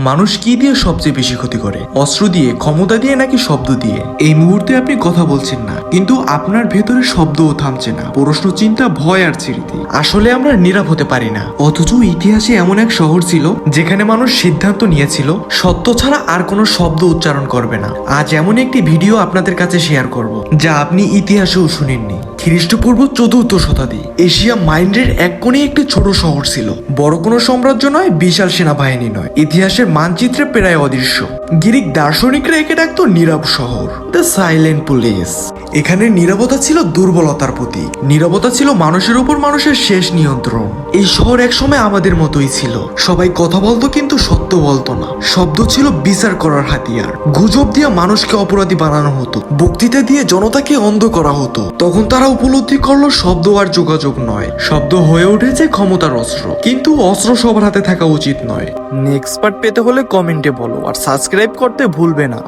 মানুষ কি দিয়ে সবচেয়ে বেশি ক্ষতি করে, অস্ত্র দিয়ে, ক্ষমতা দিয়ে নাকি শব্দ দিয়ে? এই মুহূর্তে আপনি কথা বলছেন না, কিন্তু আপনার ভেতরে শব্দও থামছে না, প্রশ্ন, চিন্তা, ভয় আর স্মৃতি। আসলে আমরা নীরব হতে পারি না, অথচ ইতিহাসে এমন এক শহর ছিল যেখানে মানুষ সিদ্ধান্ত নিয়েছিল সত্য ছাড়া আর কোনো শব্দ উচ্চারণ করবে না। আজ এমন একটি ভিডিও আপনাদের কাছে শেয়ার করব যা আপনি ইতিহাসেও শুনেননি। খ্রিস্টপূর্ব ৪র্থ শতাব্দী এশিয়া মাইন্ডের এক কোণে একটি ছোট শহর ছিল। বড় কোনো সাম্রাজ্য নয়, বিশাল সেনাবাহিনী নয়, ইতিহাসের মানচিত্রে প্রায় অদৃশ্য। গ্রিক দার্শনিকরা একে ডাকতো নীরব শহর, দ্য সাইলেন্ট প্লেস। এখানে নীরবতা ছিল দুর্বলতার প্রতীক, নীরবতা ছিল মানুষের উপর মানুষের শেষ নিয়ন্ত্রণ। এই শহর একসময় আমাদের মতোই ছিল, সবাই কথা বলতো কিন্তু সত্য বলতো না। শব্দ ছিল বিচার করার হাতিয়ার, গুজব দিয়ে মানুষকে অপরাধী বানানো হতো, বক্তৃতা দিয়ে জনতাকে অন্ধ করা হতো। তখন তারা উপলব্ধি করলো শব্দ আর যোগাযোগ নয়, শব্দ হয়ে উঠেছে ক্ষমতার অস্ত্র। কিন্তু অস্ত্র সবার হাতে থাকা উচিত নয়। নেক্সট পার্ট পেতে হলে কমেন্টে বলো আর সাবস্ক্রাইব করতে ভুলবে না।